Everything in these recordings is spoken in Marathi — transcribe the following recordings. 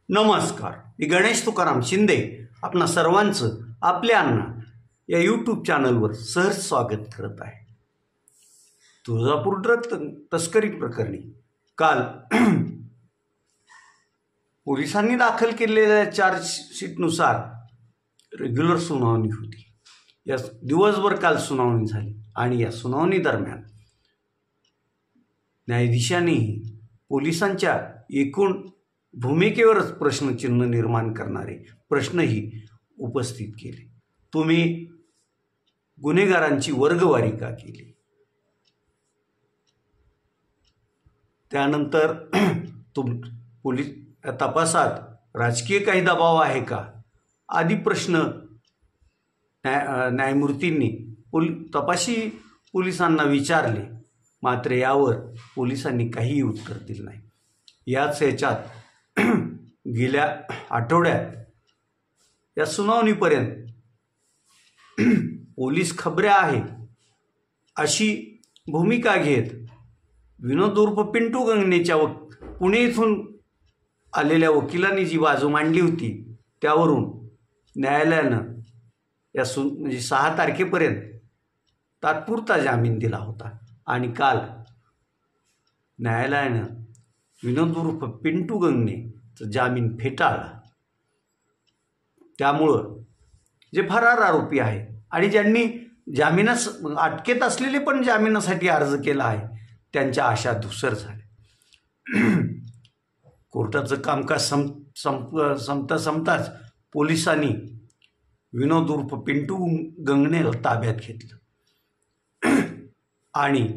नमस्कार, मी गणेश तुकाराम शिंदे आपणा सर्वांचं आपल्या अण्णा या यूट्यूब चॅनलवर सहर्ष स्वागत करत आहे. तुळजापूर ड्रग तस्करी प्रकरणी काल पोलिसांनी दाखल केलेल्या चार्जशीटनुसार रेग्युलर सुनावणी होती. या दिवसभर काल सुनावणी झाली आणि या सुनावणी दरम्यान न्यायाधीशांनी पोलिसांच्या एकूण भूमिकेवरच प्रश्नचिन्ह निर्माण करणारे प्रश्नही उपस्थित केले. तुम्ही गुन्हेगारांची वर्गवारी का केली? त्यानंतर पोलीस तपासात राजकीय काही दबाव आहे का आदी प्रश्न न्यायमूर्तींनी तपासी पोलिसांना विचारले. मात्र यावर पोलिसांनी काहीही उत्तर दिलं नाही. याच्यात गेल्या आठवड्यात या सुनावणीपर्यंत पोलीस खबऱ्या आहे अशी भूमिका घेत विनोद उर्फ पिंटू गंगनेच्या पुणे येथून आलेल्या वकिलांनी जी बाजू मांडली होती त्यावरून न्यायालयानं या म्हणजे 6 तारखेपर्यंत तात्पुरता जामीन दिला होता आणि काल न्यायालयानं विनोद उर्फ पिंटू गंगनेचा जामीन फेटाळला. त्यामुळं जे फरार आरोपी आहे आणि ज्यांनी अटकेत असलेले पण जामिनासाठी अर्ज केला आहे त्यांच्या आशा धुसर झाल्या. कोर्टाचं कामकाज संपताच पोलिसांनी विनोद उर्फ पिंटू गंगनेला ताब्यात घेतलं आणि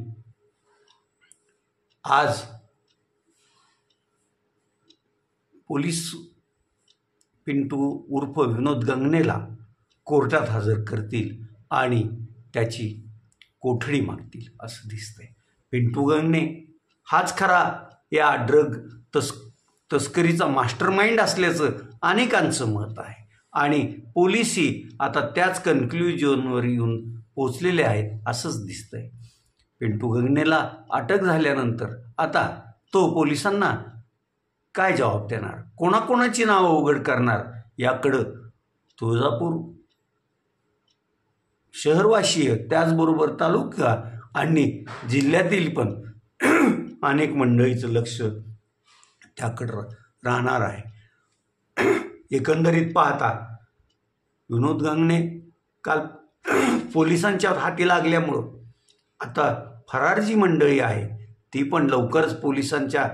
आज पोलीस पिंटू उर्फ विनोद गंगनेला कोर्टात हजर करतील आणि त्याची कोठडी मागतील असं दिसतंय. पिंटू गंगने हाच खरा या ड्रग तस्करीचा मास्टरमाइंड असल्याचं अनेकांचं मत आहे आणि पोलिसही आता त्याच कन्क्ल्युजनवर येऊन पोचलेले आहेत असंच दिसतंय. पिंटू गंगनेला अटक झाल्यानंतर आता तो पोलिसांना काय जबाब देणार, कोणाकोणाची नावं उघड करणार याकडं तुळजापूर शहरवासीय त्याचबरोबर तालुका आणि जिल्ह्यातील पण अनेक मंडळीचं लक्ष त्याकडं राहणार आहे. एकंदरीत पाहता विनोद गंगने काल पोलिसांच्या हाती लागल्यामुळं आता फरार जी मंडळी आहे ती पण लवकरच पोलिसांच्या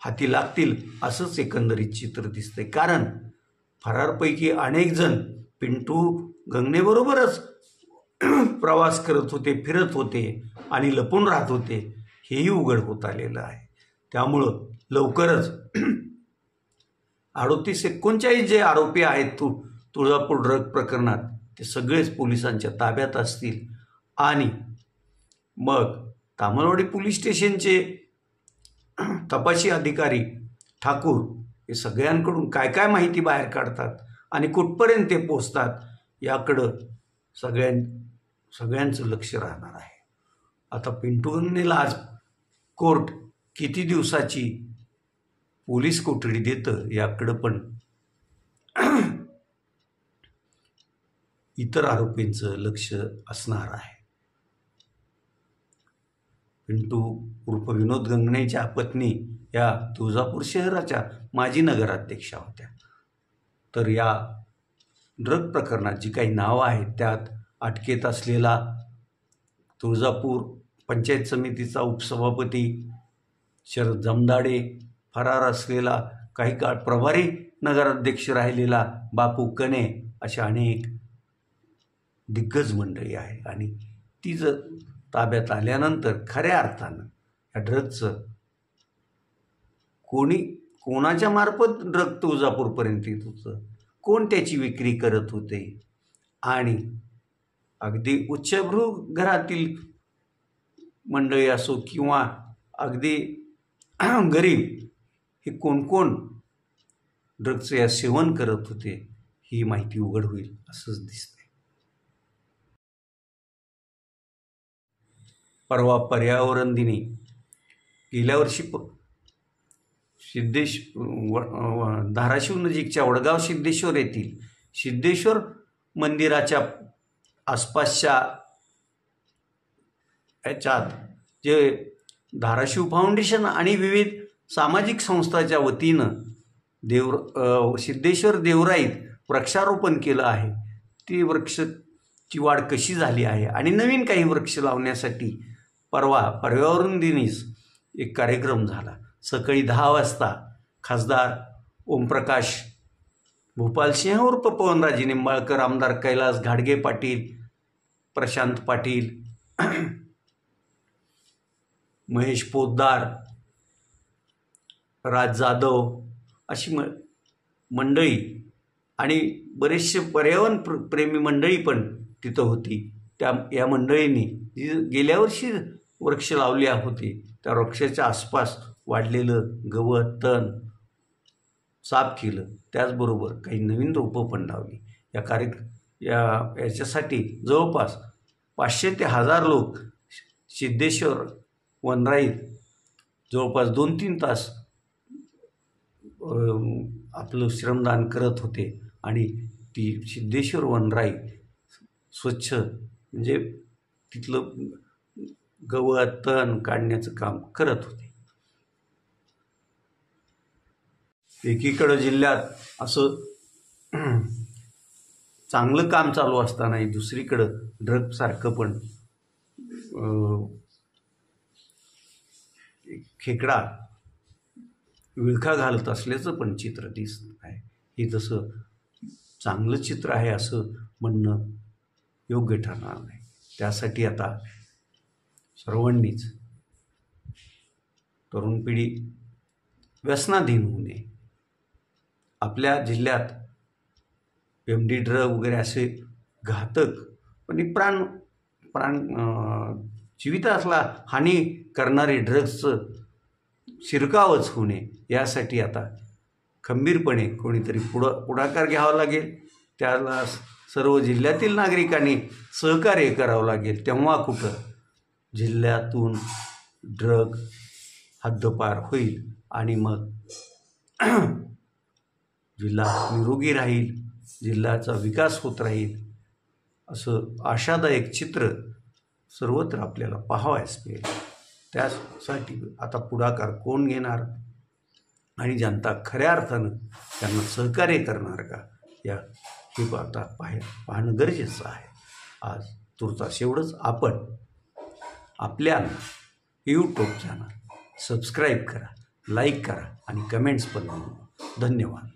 हाती लागतील असंच एकंदरीत चित्र दिसतंय. कारण फरारपैकी अनेक जण पिंटू गंगनेबरोबरच प्रवास करत होते, फिरत होते आणि लपून राहत होते हेही उघड होत आलेलं आहे. त्यामुळं लवकरच 38-39 जे आरोपी आहेत तुळजापूर ड्रग प्रकरणात ते सगळेच पोलिसांच्या ताब्यात असतील आणि मग तामलवाडी पोलीस स्टेशनचे तपासी अधिकारी ठाकूर हे सगळ्यांकडून काय काय माहिती बाहेर काढतात आणि कुठपर्यंत ते पोचतात याकडं सगळ्यांचं लक्ष राहणार आहे. आता पिंटू गंगनेला आज कोर्ट किती दिवसाची पोलीस कोठडी देतं याकडं पण इतर आरोपींचं लक्ष असणार आहे. पिंटू उर्फ विनोद गंगनेच्या पत्नी या तुळजापूर शहराच्या माजी नगराध्यक्षा होत्या. तर या ड्रग प्रकरणात जी काही नावं आहेत त्यात अटकेत असलेला तुळजापूर पंचायत समितीचा उपसभापती शरद जमदाडे, फरार असलेला काही काळ प्रभारी नगराध्यक्ष राहिलेला बापू कने अशा अनेक दिग्गज मंडळी आहे आणि ती जर ताब्यात आल्यानंतर खऱ्या अर्थानं या ड्रगचं कोणाच्या मार्फत ड्रग तुळजापूरपर्यंत येत होतं, कोण त्याची विक्री करत होते आणि अगदी उच्चभ्रू घरातील मंडळी असो किंवा अगदी गरीब हे कोण ड्रगचं या सेवन करत होते ही माहिती उघड होईल असंच दिसतंय. परवा पर्यावरण दिनी गेल्या वर्षी धाराशिव नजीकच्या वडगाव सिद्धेश्वर येथील सिद्धेश्वर मंदिराच्या आसपासच्या याच्यात जे धाराशिव फाउंडेशन आणि विविध सामाजिक संस्थांच्या वतीनं सिद्धेश्वर देवराईत वृक्षारोपण केलं आहे. ती वृक्षाची वाढ कशी झाली आहे आणि नवीन काही वृक्ष लावण्यासाठी परवा पर्यावरण दिनीच एक कार्यक्रम झाला. सकाळी 10 वाजता खासदार ओमप्रकाश भूपालसिंह उर्फ पवनराजे निंबाळकर, आमदार कैलास घाडगे पाटील, प्रशांत पाटील, महेश पोद्दार, राज जाधव अशी मंडळी आणि बरेचसे पर्यावरण प्रेमी मंडळी पण तिथं होती. या मंडळींनी गेल्या वर्षी वृक्ष लावले होते त्या वृक्षाच्या आसपास वाढलेलं गवत तण साफ केलं. त्याचबरोबर काही नवीन रोपं पण लावली. याच्यासाठी जवळपास 500 ते 1000 लोक सिद्धेश्वर वनराईत जवळपास 2-3 तास आपलं श्रमदान करत होते आणि ती सिद्धेश्वर वनराई स्वच्छ म्हणजे तिथलं गवत तण काढण्याचं काम करत होते. एकीकडं जिल्ह्यात असं चांगलं काम चालू असतानाही दुसरीकडं ड्रगसारखं पण खेकडा विळखा घालत असल्याचं पण चित्र दिसत आहे. हे तसं चांगलं चित्र आहे असं म्हणणं योग्य ठरणार नाही. त्यासाठी आता सर्वांनीच तरुण पिढी व्यसनाधीन होऊ नये. आपल्या जिल्ह्यात MD ड्रग वगैरे असे घातक पण प्राण जीविताला हानी करणारे ड्रग्सचं शिरकावच होऊ नये यासाठी आता खंबीरपणे कोणीतरी पुढाकार घ्यावा लागेल. त्याला सर्व जिल्ह्यातील नागरिकांनी सहकार्य करावं लागेल. तेव्हा कुठं जिल्ह्यातून ड्रग हद्दपार होईल आणि मग जिल्हा निरोगी राहील, जिल्ह्याचा विकास होत राहील असं आशादायक चित्र सर्वत्र आपल्याला पाहावयास मिळेल. त्यासाठी आता पुढाकार कोण घेणार आणि जनता खऱ्या अर्थानं त्यांना सहकार्य करणार का हे आता पाहणं गरजेचं आहे. आज तुर्तास एवढंच. आपण आपल्या यूट्यूब चॅनल सबस्क्राईब करा, लाईक करा आणि कमेंट्स पण नोंदवा. धन्यवाद.